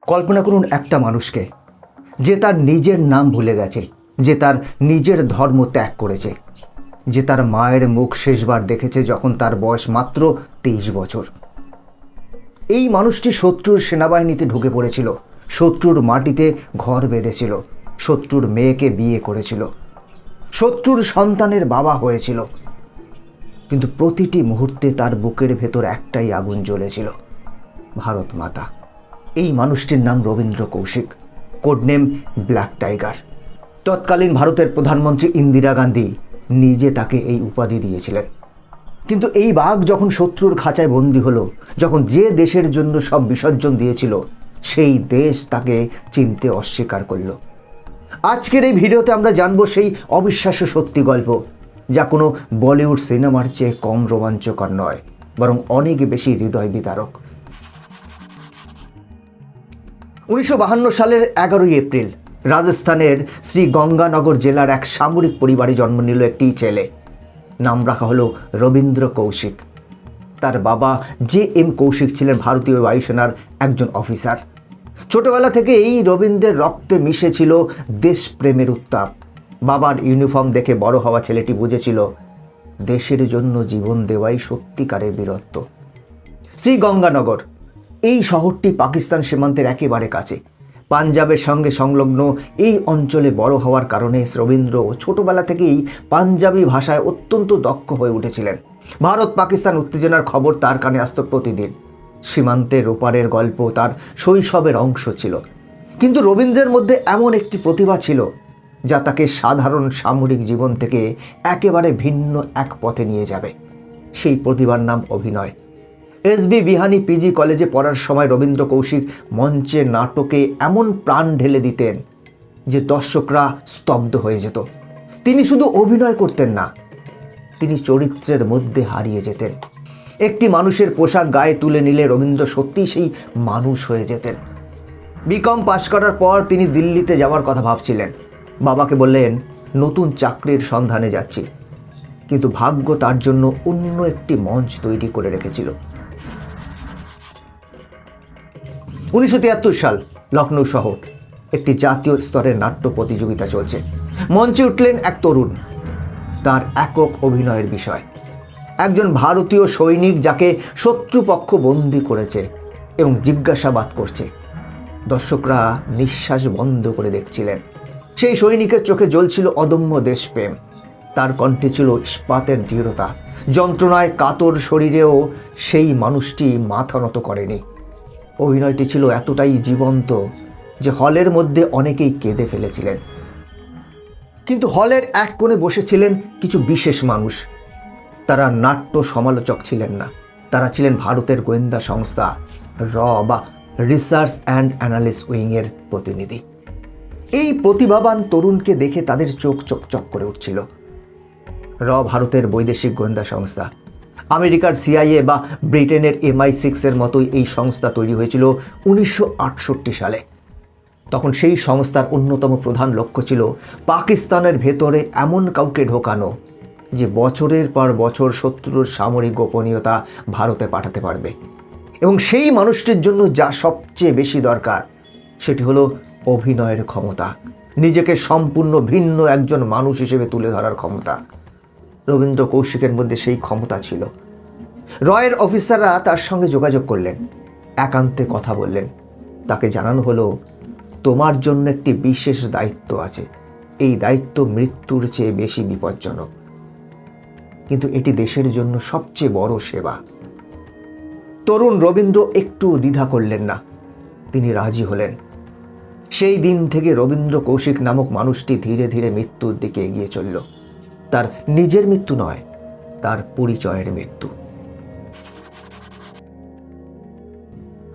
কল্পনা করুন একটা মানুষকে, যে তার নিজের নাম ভুলে গেছে, যে তার নিজের ধর্ম ত্যাগ করেছে, যে তার মায়ের মুখ শেষবার দেখেছে যখন তার বয়স মাত্র 23 বছর। এই মানুষটি শত্রুর সেনাবাহিনীতে ঢুকে পড়েছিল, শত্রুর মাটিতে ঘর বেঁধেছিল, শত্রুর মেয়েকে বিয়ে করেছিল, শত্রুর সন্তানের বাবা হয়েছিল। কিন্তু প্রতিটি মুহূর্তে তার বুকের ভেতর একটাই আগুন জ্বলেছিল, ভারত মাতা। এই মানুষটির নাম Rabindra Kaushik, codename black tiger. তৎকালীন ভারতের প্রধানমন্ত্রী ইন্দিরা গান্ধী নিজে তাকে এই উপাধি দিয়েছিলেন। কিন্তু এই বাঘ যখন শত্রুর খাঁচায় বন্দী হলো, যখন যে দেশের জন্য সব বিসর্জন দিয়েছিল, সেই দেশ তাকে চিনতে অস্বীকার করল। আজকের এই ভিডিওতে আমরা জানবো সেই অবিশ্বাস্য সত্যি গল্প, যা কোনো বলিউড সিনেমার চেয়ে কম রোমাঞ্চকর নয়, বরং অনেক বেশি হৃদয় বিদারক। 1952 সালের 11 এপ্রিল রাজস্থানের শ্রী গঙ্গানগর জেলার এক সামরিক পরিবারে জন্ম নিল একটি ছেলে। নাম রাখা হলো রবীন্দ্র কৌশিক। তার বাবা JM কৌশিক ছিলেন ভারতীয় বায়ুসেনার একজন অফিসার। ছোটবেলা থেকে এই রবীন্দ্রের রক্তে মিশে ছিল দেশপ্রেমের উত্তাপ। বাবার ইউনিফর্ম দেখে বড় হওয়া ছেলেটি বুঝেছিল, দেশের জন্য জীবন দেওয়াই সত্যিকারের বীরত্ব। শ্রী গঙ্গানগর এই শহরটি পাকিস্তান সীমান্তের একেবারে কাছে। পাঞ্জাবের সঙ্গে সংলগ্ন এই অঞ্চলে বড় হওয়ার কারণে রবীন্দ্র ছোটবেলা থেকেই পাঞ্জাবি ভাষায় অত্যন্ত দক্ষ হয়ে উঠেছিলেন। ভারত পাকিস্তান উত্তেজনার খবর তার কানে আসত প্রতিদিন। সীমান্তের ওপারের গল্প তার শৈশবের অংশ ছিল। কিন্তু রবীন্দ্রের মধ্যে এমন একটি প্রতিভা ছিল, যা তাকে সাধারণ সামরিক জীবন থেকে একেবারে ভিন্ন এক পথে নিয়ে যাবে। সেই প্রতিভার নাম অভিনয়। SB বিহানি PG কলেজে পড়ার সময় রবীন্দ্র কৌশিক মঞ্চে নাটকে এমন প্রাণ ঢেলে দিতেন যে দর্শকরা স্তব্ধ হয়ে যেত। তিনি শুধু অভিনয় করতেন না, তিনি চরিত্রের মধ্যে হারিয়ে যেতেন। একটি মানুষের পোশাক গায়ে তুলে নিলে রবীন্দ্র সত্যিই সেই মানুষ হয়ে যেতেন। BCom পাশ করার পর তিনি দিল্লিতে যাওয়ার কথা ভাবছিলেন। বাবাকে বললেন, নতুন চাকরির সন্ধানে যাচ্ছি। কিন্তু ভাগ্য তার জন্য অন্য একটি মঞ্চ তৈরি করে রেখেছিল। 1973 সাল, লখনৌ শহর, একটি জাতীয় স্তরের নাট্য প্রতিযোগিতা চলছে। মঞ্চে উঠলেন এক তরুণ। তার একক অভিনয়ের বিষয় একজন ভারতীয় সৈনিক যাকে শত্রুপক্ষ বন্দী করেছে এবং জিজ্ঞাসাবাদ করছে। দর্শকরা নিঃশ্বাস বন্ধ করে দেখছিলেন। সেই সৈনিকের চোখে জ্বলছিল অদম্য দেশপ্রেম। তার কণ্ঠে ছিল ইস্পাতের দৃঢ়তা। যন্ত্রণায় কাতর শরীরেও সেই মানুষটি মাথা নত করেনি। অভিনয়টি ছিল এতটাই জীবন্ত যে হলের মধ্যে অনেকেই কেঁদে ফেলেছিলেন। কিন্তু হলের এক কোণে বসেছিলেন কিছু বিশেষ মানুষ। তারা নাট্য সমালোচক ছিলেন না, তারা ছিলেন ভারতের গোয়েন্দা সংস্থা বা রিসার্চ অ্যান্ড অ্যানালিস উইংয়ের প্রতিনিধি। এই প্রতিভাবান তরুণকে দেখে তাদের চোখ চকচক করে উঠছিল। ভারতের বৈদেশিক গোয়েন্দা সংস্থা। আমেরিকার CIA বা ব্রিটেনের MI6 এর মতোই এই সংস্থা তৈরি হয়েছিল 1968 সালে। তখন সেই সংস্থার অন্যতম প্রধান লক্ষ্য ছিল পাকিস্তানের ভেতরে এমন কাউকে ঢোকানো যে বছরের পর বছর শত্রুর সামরিক গোপনীয়তা ভারতে পাঠাতে পারবে। এবং সেই মানুষটির জন্য যা সবচেয়ে বেশি দরকার সেটি হলো অভিনয়ের ক্ষমতা, নিজেকে সম্পূর্ণ ভিন্ন একজন মানুষ হিসেবে তুলে ধরার ক্ষমতা। রবীন্দ্র কৌশিকের মধ্যে সেই ক্ষমতা ছিল। রয়ের অফিসাররা তার সঙ্গে যোগাযোগ করলেন, একান্তে কথা বললেন। তাকে জানানো হলো, তোমার জন্য একটি বিশেষ দায়িত্ব আছে। এই দায়িত্ব মৃত্যুর চেয়ে বেশি বিপজ্জনক, কিন্তু এটি দেশের জন্য সবচেয়ে বড় সেবা। তরুণ রবীন্দ্র একটু দ্বিধা করলেন না, তিনি রাজি হলেন। সেই দিন থেকে রবীন্দ্র কৌশিক নামক মানুষটি ধীরে ধীরে মৃত্যুর দিকে এগিয়ে চলল। তার নিজের মৃত্যু নয়, তার পরিচয়ের মৃত্যু।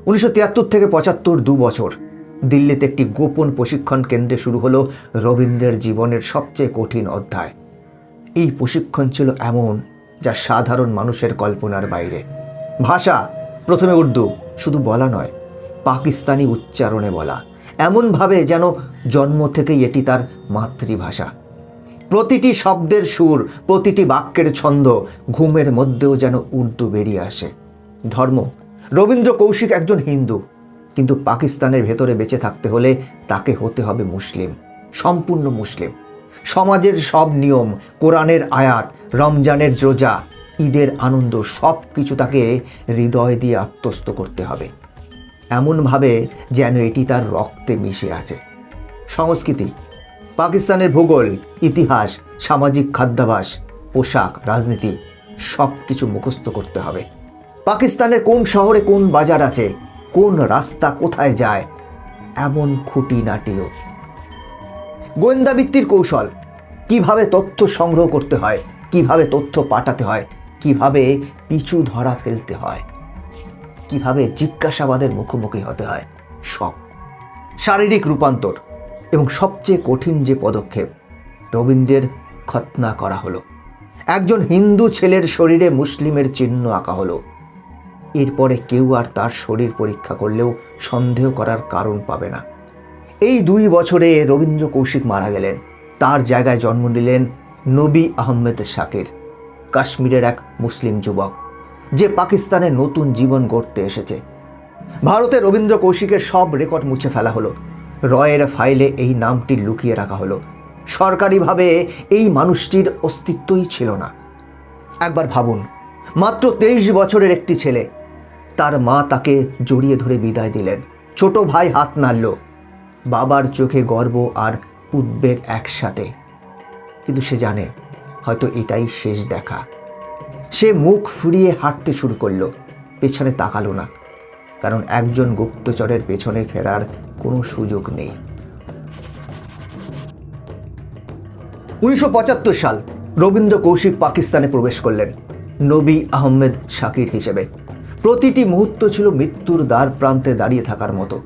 1973 থেকে 75, 2 বছর দিল্লিতে একটি গোপন প্রশিক্ষণ কেন্দ্রে শুরু হলো রবীন্দ্রের জীবনের সবচেয়ে কঠিন অধ্যায়। এই প্রশিক্ষণ ছিল এমন যা সাধারণ মানুষের কল্পনার বাইরে। ভাষা প্রথমে উর্দু, শুধু বলা নয়, পাকিস্তানি উচ্চারণে বলা, এমনভাবে যেন জন্ম থেকেই এটি তার মাতৃভাষা। প্রতিটি শব্দের সুর, প্রতিটি বাক্যের ছন্দ, ঘুমের মধ্যেও যেন উর্দু বেরিয়ে আসে। ধর্ম, রবীন্দ্র কৌশিক একজন হিন্দু, কিন্তু পাকিস্তানের ভেতরে বেঁচে থাকতে হলে তাকে হতে হবে মুসলিম, সম্পূর্ণ মুসলিম। সমাজের সব নিয়ম, কোরআনের আয়াত, রমজানের রোজা, ঈদের আনন্দ সব কিছু তাকে হৃদয় দিয়ে আত্মস্থ করতে হবে, এমনভাবে যেন এটি তার রক্তে মিশে আছে। সংস্কৃতি, পাকিস্তানের ভূগোল, ইতিহাস, সামাজিক খাদ্যাভ্যাস, পোশাক, রাজনীতি সব কিছু মুখস্থ করতে হবে। পাকিস্তানের কোন শহরে কোন বাজার আছে, কোন রাস্তা কোথায় যায়, এমন খুঁটিনাটিও। গোয়েন্দাবৃত্তির কৌশল, কিভাবে তথ্য সংগ্রহ করতে হয়, কিভাবে তথ্য পাঠাতে হয়, কিভাবে পিছু ধরা ফেলতে হয়, কিভাবে জিজ্ঞাসাবাদের মুখোমুখি হতে হয়, সব। শারীরিক রূপান্তর এবং সবচেয়ে কঠিন যে পদক্ষেপ, রবীন্দ্রের খতনা করা হলো। একজন হিন্দু ছেলের শরীরে মুসলিমের চিহ্ন আঁকা হলো। এরপরে কেউ আর তার শরীর পরীক্ষা করলেও সন্দেহ করার কারণ পাবে না। এই 2 বছরে রবীন্দ্র কৌশিক মারা গেলেন। তার জায়গায় জন্ম নিলেন নবী আহমেদ শাকির, কাশ্মীরের এক মুসলিম যুবক, যে পাকিস্তানে নতুন জীবন গড়তে এসেছে। ভারতে রবীন্দ্র কৌশিকের সব রেকর্ড মুছে ফেলা হলো। রয়ের ফাইলে এই নামটি লুকিয়ে রাখা হলো। সরকারিভাবে এই মানুষটির অস্তিত্বই ছিল না। একবার ভাবুন, মাত্র 23 বছরের একটি ছেলে, তার মা তাকে জড়িয়ে ধরে বিদায় দিলেন। ছোট ভাই হাত নাড়ল, বাবার চোখে গর্ব আর উদ্বেগ একসাথে। কিন্তু সে জানে হয়তো এটাই শেষ দেখা। সে মুখ ফিরিয়ে হাঁটতে শুরু করলো, পেছনে তাকালো না, কারণ একজন গুপ্তচরের পেছনে ফেরার কোনো সুযোগ নেই। 1975 সাল, রবীন্দ্র কৌশিক পাকিস্তানে প্রবেশ করলেন নবী আহমেদ শাকির হিসেবে। প্রতিটি মুহূর্ত ছিল মৃত্যুর দ্বার প্রান্তে দাঁড়িয়ে থাকার মতো।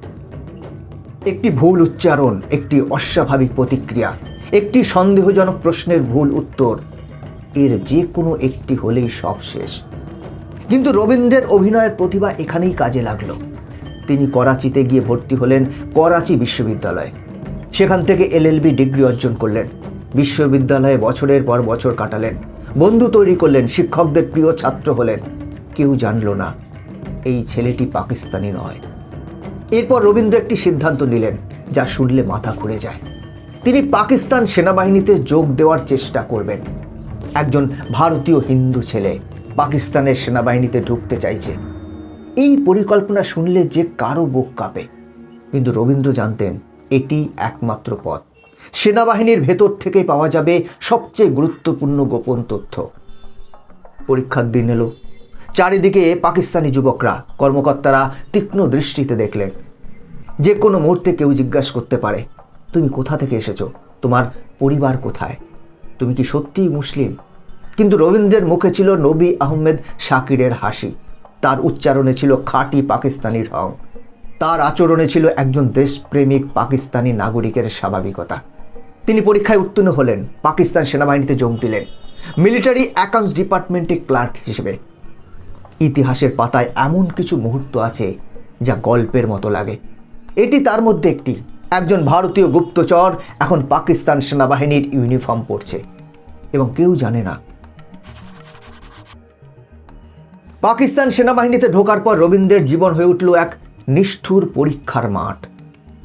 একটি ভুল উচ্চারণ, একটি অস্বাভাবিক প্রতিক্রিয়া, একটি সন্দেহজনক প্রশ্নের ভুল উত্তর, এর যে কোনো একটি হলেই সব শেষ। কিন্তু রবীন্দ্রের অভিনয়ের প্রতিভা এখানেই কাজে লাগলো। তিনি করাচিতে গিয়ে ভর্তি হলেন করাচি বিশ্ববিদ্যালয়ে। সেখান থেকে LLB ডিগ্রি অর্জন করলেন। বিশ্ববিদ্যালয়ে বছরের পর বছর কাটালেন, বন্ধু তৈরি করলেন, শিক্ষকদের প্রিয় ছাত্র হলেন। কেউ জানল না এই ছেলেটি পাকিস্তানি নয়। এরপর রবীন্দ্র একটি সিদ্ধান্ত নিলেন যা শুনলে মাথা ঘুরে যায়। তিনি পাকিস্তান সেনাবাহিনীতে যোগ দেওয়ার চেষ্টা করবেন। একজন ভারতীয় হিন্দু ছেলে পাকিস্তানের সেনাবাহিনীতে ঢুকতে চাইছে। এই পরিকল্পনা শুনলে যে কারো বুক কাঁপে, কিন্তু রবীন্দ্র জানতেন এটি একমাত্র পথ। সেনাবাহিনীর ভেতর থেকে পাওয়া যাবে সবচেয়ে গুরুত্বপূর্ণ গোপন তথ্য। পরীক্ষার দিন এলো। চারিদিকে পাকিস্তানি যুবকরা, কর্মকর্তারা তীক্ষ্ণ দৃষ্টিতে দেখলেন। যে কোনো মুহূর্তে কেউ জিজ্ঞাসা করতে পারে, তুমি কোথা থেকে এসেছো, তোমার পরিবার কোথায়, তুমি কি সত্যিই মুসলিম? কিন্তু রবীন্দ্রের মুখে ছিল নবী আহমেদ শাকিরের হাসি, তার উচ্চারণে ছিল খাঁটি পাকিস্তানি ঢং, তার আচরণে ছিল একজন দেশপ্রেমিক পাকিস্তানি নাগরিকের স্বাভাবিকতা। তিনি পরীক্ষায় উত্তীর্ণ হলেন, পাকিস্তান সেনাবাহিনীতে যোগ দিলেন, মিলিটারি অ্যাকাউন্টস ডিপার্টমেন্টে ক্লার্ক হিসেবে। ইতিহাসের পাতায় এমন কিছু মুহূর্ত আছে যা গল্পের মতো লাগে। এটি তার মধ্যে একটি। একজন ভারতীয় গুপ্তচর এখন পাকিস্তান সেনাবাহিনীর ইউনিফর্ম পরছে এবং কেউ জানে না। পাকিস্তান সেনাবাহিনীতে ঢোকার পর রবীন্দ্রের জীবন হয়ে উঠল এক নিষ্ঠুর পরীক্ষার মাঠ।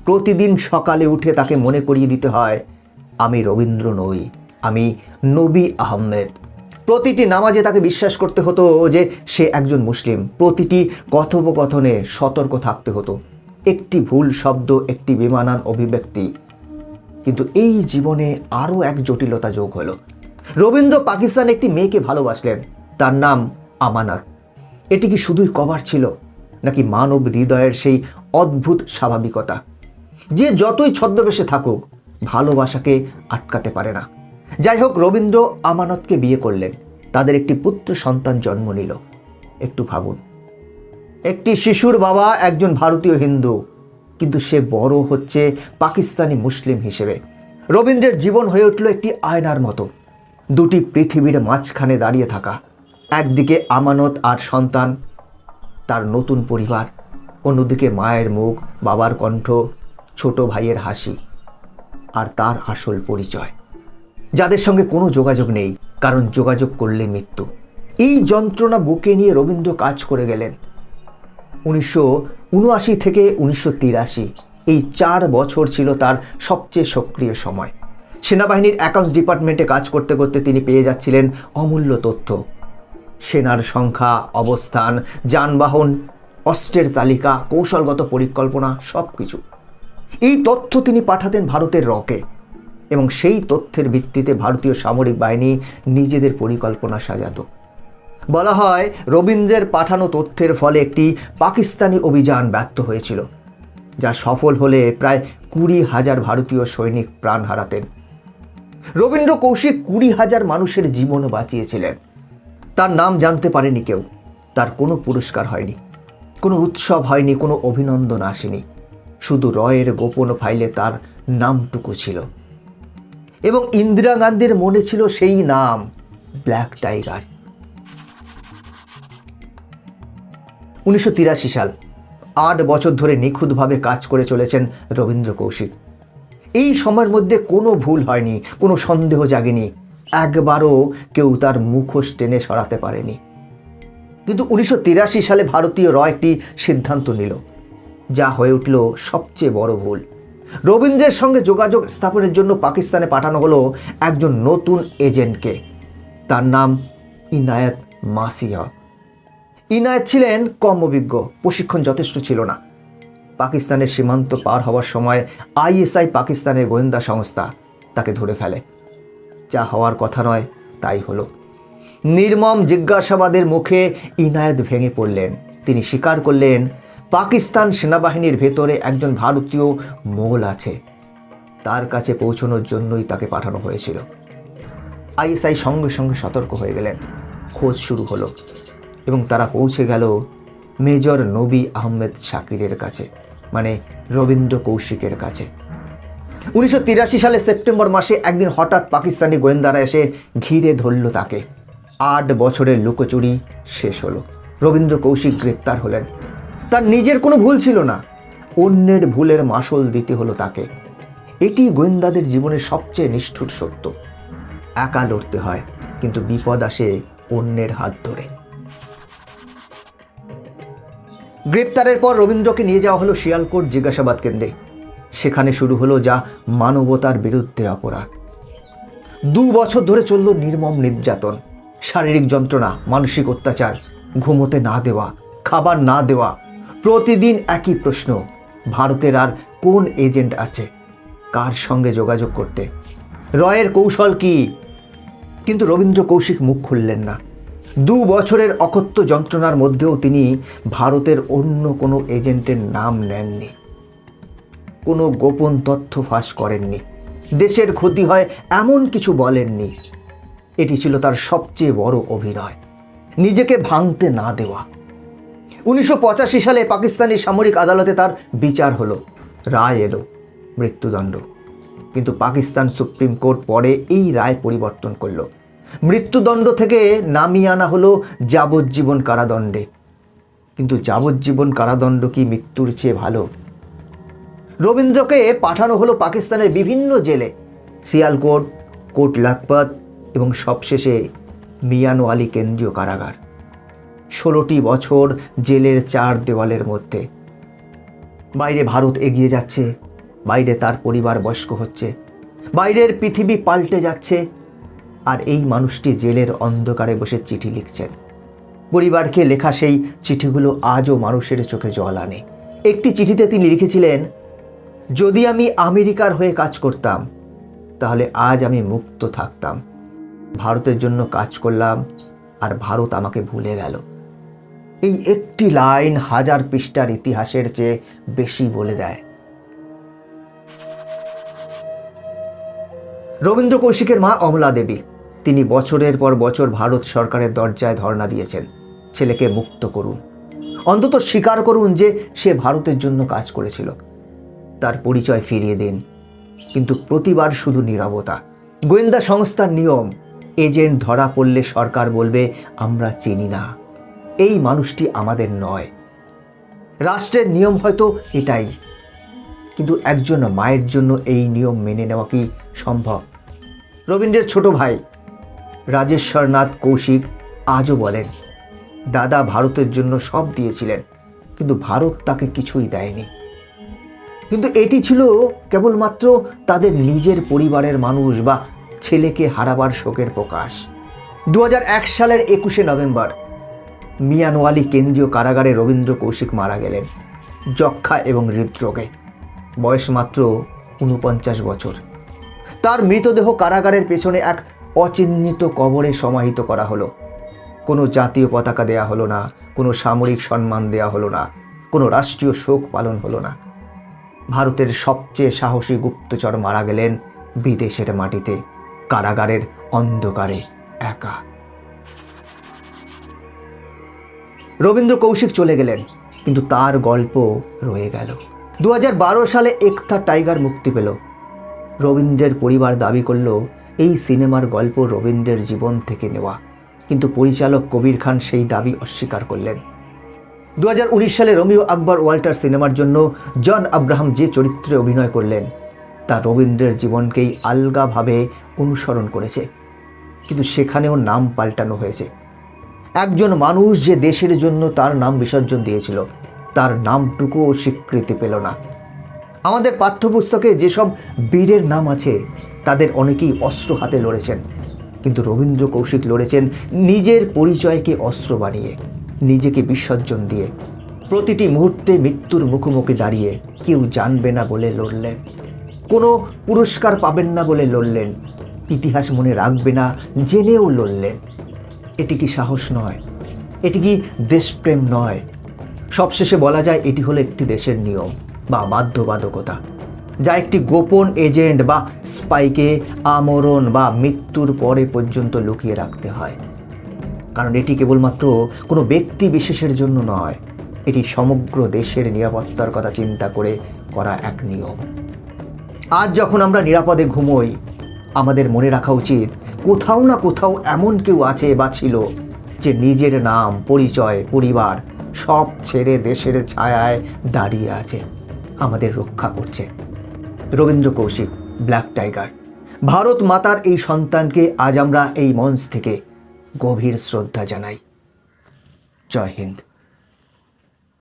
প্রতিদিন সকালে উঠে তাকে মনে করিয়ে দিতে হয়, আমি রবীন্দ্র নই, আমি নবী আহমেদ। প্রতিটি নামাজে তাকে বিশ্বাস করতে হতো যে সে একজন মুসলিম। প্রতিটি কথোপকথনে সতর্ক থাকতে হতো। একটি ভুল শব্দ, একটি বেমানান অভিব্যক্তি। কিন্তু এই জীবনে আরও এক জটিলতা যোগ হলো। রবীন্দ্র পাকিস্তানে একটি মেয়েকে ভালোবাসলেন, তার নাম আমানত। এটি কি শুধুই কভার ছিল, নাকি মানব হৃদয়ের সেই অদ্ভুত স্বাভাবিকতা যে যতই ছদ্মবেশে থাকুক ভালোবাসাকে আটকাতে পারে না? যাই হোক, রবীন্দ্র আমানতকে বিয়ে করলেন। তাদের একটি পুত্র সন্তান জন্ম নিল। একটু ভাবুন, একটি শিশুর বাবা একজন ভারতীয় হিন্দু, কিন্তু সে বড় হচ্ছে পাকিস্তানি মুসলিম হিসেবে। রবীন্দ্রের জীবন হয়ে উঠল একটি আয়নার মতো, দুটি পৃথিবীর মাঝখানে দাঁড়িয়ে থাকা। একদিকে আমানত আর সন্তান, তার নতুন পরিবার, অন্যদিকে মায়ের মুখ, বাবার কণ্ঠ, ছোট ভাইয়ের হাসি, আর তার আসল পরিচয়, যাদের সঙ্গে কোনো যোগাযোগ নেই, কারণ যোগাযোগ করলে মৃত্যু। এই যন্ত্রণা বুকে নিয়ে রবীন্দ্র কাজ করে গেলেন। 1979 থেকে 1983 এই 4 বছর ছিল তার সবচেয়ে সক্রিয় সময়। সেনাবাহিনীর অ্যাকাউন্টস ডিপার্টমেন্টে কাজ করতে করতে তিনি পেয়ে যাচ্ছিলেন অমূল্য তথ্য, সেনার সংখ্যা, অবস্থান, যানবাহন, অস্ত্রের তালিকা, কৌশলগত পরিকল্পনা, সব কিছু। এই তথ্য তিনি পাঠাতেন ভারতের রকে এবং সেই তথ্যের ভিত্তিতে ভারতীয় সামরিক বাহিনী নিজেদের পরিকল্পনা সাজাত। বলা হয় রবীন্দ্রের পাঠানো তথ্যের ফলে একটি পাকিস্তানি অভিযান ব্যর্থ হয়েছিল, যা সফল হলে প্রায় 20,000 ভারতীয় সৈনিক প্রাণ হারাতেন। রবীন্দ্র কৌশিক 20,000 মানুষের জীবন বাঁচিয়েছিলেন। তার নাম জানতে পারেনি কেউ, তার কোনো পুরস্কার হয়নি, কোনো উৎসব হয়নি, কোনো অভিনন্দন আসেনি। শুধু রয়ের গোপন ফাইলে তার নামটুকু ছিল এবং ইন্দিরা গান্ধীর মনে ছিল সেই নাম, ব্ল্যাক টাইগার। 1983 সাল, 8 বছর ধরে নিখুঁতভাবে কাজ করে চলেছেন রবীন্দ্র কৌশিক। এই সময়ের মধ্যে কোনো ভুল হয়নি, কোনো সন্দেহ জাগেনি, একবারও কেউ তার মুখোশ টেনে সরাতে পারেনি। কিন্তু 1983 সালে ভারতীয় র একটি সিদ্ধান্ত নিল, যা হয়ে উঠল সবচেয়ে বড় ভুল। রবীন্দ্রের সঙ্গে যোগাযোগ স্থাপনের জন্য পাকিস্তানে পাঠানো হলো একজন নতুন এজেন্টকে। তার নাম ইনায়েত মাসিহা। ইনায়েত ছিলেন কম অভিজ্ঞ, প্রশিক্ষণ যথেষ্ট ছিল না। পাকিস্তানের সীমান্ত পার হওয়ার সময় আইএসআই, পাকিস্তানের গোয়েন্দা সংস্থা, তাকে ধরে ফেলে। যা হওয়ার কথা নয় তাই হলো। নির্মম জিজ্ঞাসাবাদের মুখে ইনায়েত ভেঙে পড়লেন। তিনি স্বীকার করলেন পাকিস্তান সেনাবাহিনীর ভেতরে একজন ভারতীয় মোগল আছে, তার কাছে পৌঁছানোর জন্যই তাকে পাঠানো হয়েছিল। আইএসআই সঙ্গে সঙ্গে সতর্ক হয়ে গেলেন। খোঁজ শুরু হলো এবং তারা পৌঁছে গেল মেজর নবী আহমেদ শাকিরের কাছে, মানে রবীন্দ্র কৌশিকের কাছে। 1983 সালে সেপ্টেম্বর মাসে একদিন হঠাৎ পাকিস্তানি গোয়েন্দারা এসে ঘিরে ধরল তাকে। 8 বছরের লুকোচুরি শেষ হলো। রবীন্দ্র কৌশিক গ্রেপ্তার হলেন। তার নিজের কোনো ভুল ছিল না, অন্যের ভুলের মাসুল দিতে হলো তাকে। এটি গোয়েন্দাদের জীবনের সবচেয়ে নিষ্ঠুর সত্য। একা লড়তে হয়, কিন্তু বিপদ আসে অন্যের হাত ধরে। গ্রেপ্তারের পর রবীন্দ্রকে নিয়ে যাওয়া হলো শিয়ালকোট জিজ্ঞাসাবাদ কেন্দ্রে। সেখানে শুরু হলো যা মানবতার বিরুদ্ধে অপরাধ। 2 বছর ধরে চলল নির্মম নির্যাতন, শারীরিক যন্ত্রণা, মানসিক অত্যাচার, ঘুমোতে না দেওয়া, খাবার না দেওয়া। প্রতিদিন একই প্রশ্ন, ভারতের আর কোন এজেন্ট আছে, কার সঙ্গে যোগাযোগ করতে, রয়ের কৌশল কি? কিন্তু রবীন্দ্র কৌশিক মুখ খুললেন না। 2 বছরের অকথ্য যন্ত্রণার মধ্যেও তিনি ভারতের অন্য কোনো এজেন্টের নাম নেননি, কোনো গোপন তথ্য ফাঁস করেননি, দেশের ক্ষতি হয় এমন কিছু বলেননি। এটি ছিল তার সবচেয়ে বড় অভিনয়, নিজেকে ভাঙতে না দেওয়া। 1985 সালে পাকিস্তানি সামরিক আদালতে তার বিচার হলো, রায় এলো, মৃত্যুদণ্ড। কিন্তু পাকিস্তান সুপ্রিম কোর্ট পরে এই রায় পরিবর্তন করলো। মৃত্যুদণ্ড থেকে নামিয়ে আনা হলো যাবজ্জীবন কারাদণ্ডে। কিন্তু যাবজ্জীবন কারাদণ্ড কি মৃত্যুর চেয়ে ভালো? রবীন্দ্রকে পাঠানো হলো পাকিস্তানের বিভিন্ন জেলে, সিয়ালকোট, কোট লাখপত এবং সবশেষে মিয়ানওয়ালি কেন্দ্রীয় কারাগার। 16টি বছর জেলের 4 দেওয়ালের মধ্যে। বাইরে ভারত এগিয়ে যাচ্ছে, বাইরে তার পরিবার বয়স্ক হচ্ছে, বাইরের পৃথিবী পাল্টে যাচ্ছে, আর এই মানুষটি জেলের অন্ধকারে বসে চিঠি লিখছেন। পরিবারকে লেখা সেই চিঠিগুলো আজও মানুষের চোখে জল আনে। একটি চিঠিতে তিনি লিখেছিলেন, যদি আমি আমেরিকার হয়ে কাজ করতাম তাহলে আজ আমি মুক্ত থাকতাম। ভারতের জন্য কাজ করলাম আর ভারত আমাকে ভুলে গেল। এই একটি লাইন 1000 পৃষ্ঠার ইতিহাসের চেয়ে বেশি বলে দেয়। রবীন্দ্র কৌশিকের মা অমলা দেবী, তিনি বছরের পর বছর ভারত সরকারের দরজায় ধর্ণা দিয়েছেন, ছেলেকে মুক্ত করুন, অন্তত স্বীকার করুন যে সে ভারতের জন্য কাজ করেছিল, তার পরিচয় ফিরিয়ে দিন। কিন্তু প্রতিবার শুধু নীরবতা। গোয়েন্দা সংস্থার নিয়ম, এজেন্ট ধরা পড়লে সরকার বলবে আমরা চিনি না, এই মানুষটি আমাদের নয়। রাষ্ট্রের নিয়ম হয়তো এটাই, কিন্তু একজন মায়ের জন্য এই নিয়ম মেনে নেওয়া কি সম্ভব? রবীন্দ্রের ছোট ভাই রাজেশ্বরনাথ কৌশিক আজও বলেন, দাদা ভারতের জন্য সব দিয়েছিলেন, কিন্তু ভারত তাকে কিছুই দেয়নি। কিন্তু এটি ছিল কেবলমাত্র তাদের নিজের পরিবারের মানুষ বা ছেলেকে হারাবার শোকের প্রকাশ। 2001 সালের 21শে নভেম্বর মিয়ানওয়ালি কেন্দ্রীয় কারাগারে রবীন্দ্র কৌশিক মারা গেলেন যক্ষা এবং হৃদরোগে। বয়স মাত্র 49 বছর। তার মৃতদেহ কারাগারের পেছনে এক অচিহ্নিত কবরে সমাহিত করা হলো। কোনো জাতীয় পতাকা দেয়া হলো না, কোনো সামরিক সম্মান দেয়া হলো না, কোনো রাষ্ট্রীয় শোক পালন হলো না। ভারতের সবচেয়ে সাহসী গুপ্তচর মারা গেলেন বিদেশের মাটিতে, কারাগারের অন্ধকারে একা। রবীন্দ্র কৌশিক চলে গেলেন, কিন্তু তার গল্প রয়ে গেল। 2012 সালে একতা টাইগার মুক্তি পেল। রবীন্দ্রের পরিবার দাবি করল এই সিনেমার গল্প রবীন্দ্রের জীবন থেকে নেওয়া, কিন্তু পরিচালক কবির খান সেই দাবি অস্বীকার করলেন। 2019 সালে রোমিও আকবর ওয়াল্টার সিনেমার জন্য জন আব্রাহাম যে চরিত্রে অভিনয় করলেন তা রবীন্দ্রের জীবনকেই আলগাভাবে অনুসরণ করেছে, কিন্তু সেখানেও নাম পাল্টানো হয়েছে। একজন মানুষ যে দেশের জন্য তার নাম বিসর্জন দিয়েছিল, তার নামটুকুও স্বীকৃতি পেল না। আমাদের পাঠ্যপুস্তকে যেসব বীরের নাম আছে তাদের অনেকেই অস্ত্র হাতে লড়েছেন, কিন্তু রবীন্দ্র কৌশিক লড়েছেন নিজের পরিচয়কে অস্ত্র বানিয়ে, নিজেকে বিসর্জন দিয়ে। প্রতিটি মুহূর্তে মৃত্যুর মুখোমুখি দাঁড়িয়ে কেউ জানবে না বলে লড়লেন, কোনো পুরস্কার পাবেন না বলে লড়লেন, ইতিহাস মনে রাখবে না জেনেও লড়লেন। এটি কি সাহস নয়? এটি কি দেশপ্রেম নয়? সবশেষে বলা যায় এটি হলো একটি দেশের নিয়ম বা বাধ্যবাধকতা, যা একটি গোপন এজেন্ট বা স্পাইকে আমরণ বা মৃত্যুর পরে পর্যন্ত লুকিয়ে রাখতে হয়। কারণ এটি কেবলমাত্র কোনো ব্যক্তি বিশেষের জন্য নয়, এটি সমগ্র দেশের নিরাপত্তার কথা চিন্তা করে করা এক নিয়ম। আজ যখন আমরা নিরাপদে ঘুমোই, আমাদের মনে রাখা উচিত কোথাও না কোথাও এমন কেউ আছে বা ছিল যে নিজের নাম, পরিচয়, পরিবার সব ছেড়ে দেশের ছায়ায় দাঁড়িয়ে আছে, আমাদের রক্ষা করছে। Rabindra Kaushik, black tiger. ভারত মাতার এই সন্তানকে আজ আমরা এই মঞ্চ থেকে গভীর শ্রদ্ধা জানাই। জয় হিন্দ।